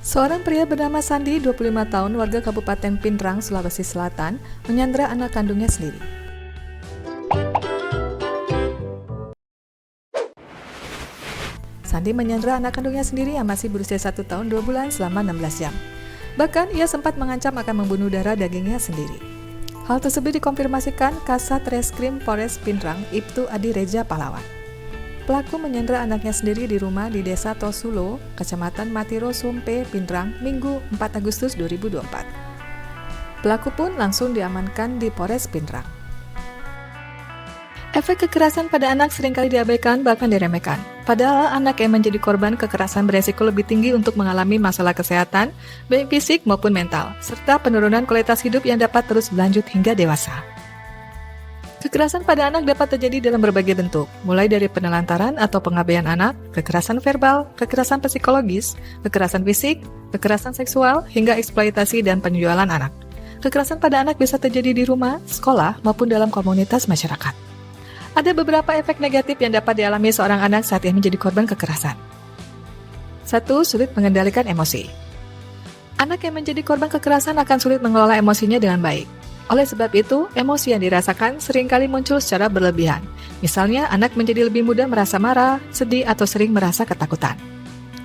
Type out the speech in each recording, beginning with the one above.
Seorang pria bernama Sandi, 25 tahun, warga Kabupaten Pindrang, Sulawesi Selatan, menyandra anak kandungnya sendiri. Sandi menyandra anak kandungnya sendiri yang masih berusia 1 tahun 2 bulan selama 16 jam. Bahkan, ia sempat mengancam akan membunuh darah dagingnya sendiri. Hal tersebut dikonfirmasikan Kasat Reskrim Polres Pindrang, Ibtu Adi Reza Pahlawan. Pelaku menyandra anaknya sendiri di rumah di Desa Tosulo, Kecamatan Matiro Sumpe, Pindrang, Minggu 4 Agustus 2024. Pelaku pun langsung diamankan di Polres Pindrang. Efek kekerasan pada anak seringkali diabaikan bahkan diremehkan. Padahal anak yang menjadi korban kekerasan beresiko lebih tinggi untuk mengalami masalah kesehatan, baik fisik maupun mental, serta penurunan kualitas hidup yang dapat terus berlanjut hingga dewasa. Kekerasan pada anak dapat terjadi dalam berbagai bentuk, mulai dari penelantaran atau pengabaian anak, kekerasan verbal, kekerasan psikologis, kekerasan fisik, kekerasan seksual, hingga eksploitasi dan penjualan anak. Kekerasan pada anak bisa terjadi di rumah, sekolah, maupun dalam komunitas masyarakat. Ada beberapa efek negatif yang dapat dialami seorang anak saat ia menjadi korban kekerasan. 1. Sulit mengendalikan emosi. Anak yang menjadi korban kekerasan akan sulit mengelola emosinya dengan baik. Oleh sebab itu, emosi yang dirasakan seringkali muncul secara berlebihan. Misalnya, anak menjadi lebih mudah merasa marah, sedih, atau sering merasa ketakutan.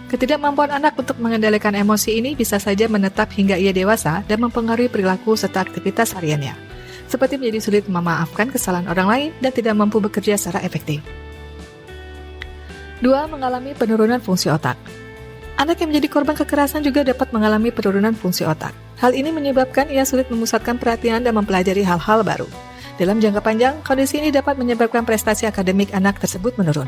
Ketidakmampuan anak untuk mengendalikan emosi ini bisa saja menetap hingga ia dewasa dan mempengaruhi perilaku serta aktivitas hariannya, seperti menjadi sulit memaafkan kesalahan orang lain dan tidak mampu bekerja secara efektif. 2. Mengalami penurunan fungsi otak. Anak yang menjadi korban kekerasan juga dapat mengalami penurunan fungsi otak. Hal ini menyebabkan ia sulit memusatkan perhatian dan mempelajari hal-hal baru. Dalam jangka panjang, kondisi ini dapat menyebabkan prestasi akademik anak tersebut menurun.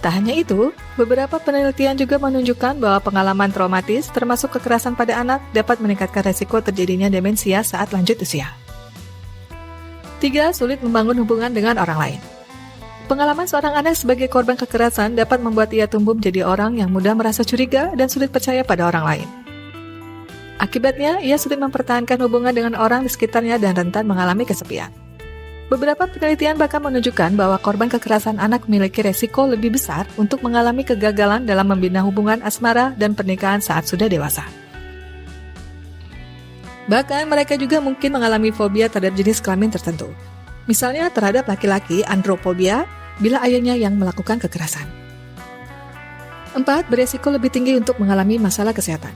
Tak hanya itu, beberapa penelitian juga menunjukkan bahwa pengalaman traumatis, termasuk kekerasan pada anak, dapat meningkatkan resiko terjadinya demensia saat lanjut usia. 3. Sulit membangun hubungan dengan orang lain. Pengalaman seorang anak sebagai korban kekerasan dapat membuat ia tumbuh menjadi orang yang mudah merasa curiga dan sulit percaya pada orang lain. Akibatnya, ia sulit mempertahankan hubungan dengan orang di sekitarnya dan rentan mengalami kesepian. Beberapa penelitian bahkan menunjukkan bahwa korban kekerasan anak memiliki resiko lebih besar untuk mengalami kegagalan dalam membina hubungan asmara dan pernikahan saat sudah dewasa. Bahkan mereka juga mungkin mengalami fobia terhadap jenis kelamin tertentu. Misalnya terhadap laki-laki androphobia bila ayahnya yang melakukan kekerasan. 4. Beresiko lebih tinggi untuk mengalami masalah kesehatan.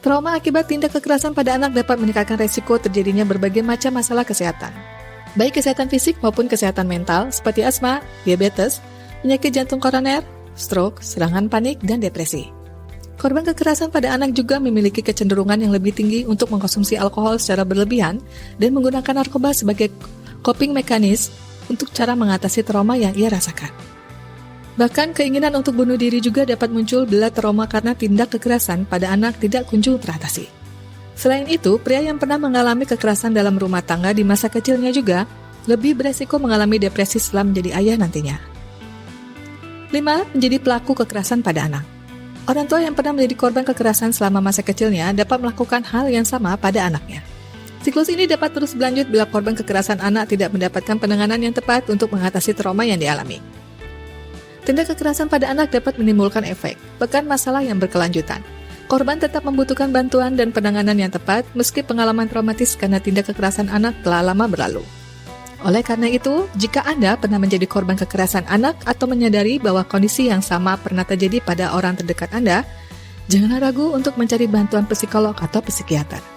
Trauma akibat tindak kekerasan pada anak dapat meningkatkan resiko terjadinya berbagai macam masalah kesehatan, baik kesehatan fisik maupun kesehatan mental seperti asma, diabetes, penyakit jantung koroner, stroke, serangan panik, dan depresi. Korban kekerasan pada anak juga memiliki kecenderungan yang lebih tinggi untuk mengkonsumsi alkohol secara berlebihan dan menggunakan narkoba sebagai coping mekanis untuk cara mengatasi trauma yang ia rasakan. Bahkan keinginan untuk bunuh diri juga dapat muncul bila trauma karena tindak kekerasan pada anak tidak kunjung teratasi. Selain itu, pria yang pernah mengalami kekerasan dalam rumah tangga di masa kecilnya juga lebih beresiko mengalami depresi setelah menjadi ayah nantinya. 5. Menjadi pelaku kekerasan pada anak. Orang tua yang pernah menjadi korban kekerasan selama masa kecilnya dapat melakukan hal yang sama pada anaknya. Siklus ini dapat terus berlanjut bila korban kekerasan anak tidak mendapatkan penanganan yang tepat untuk mengatasi trauma yang dialami. Tindak kekerasan pada anak dapat menimbulkan efek, bahkan masalah yang berkelanjutan. Korban tetap membutuhkan bantuan dan penanganan yang tepat meski pengalaman traumatis karena tindak kekerasan anak telah lama berlalu. Oleh karena itu, jika Anda pernah menjadi korban kekerasan anak atau menyadari bahwa kondisi yang sama pernah terjadi pada orang terdekat Anda, janganlah ragu untuk mencari bantuan psikolog atau psikiater.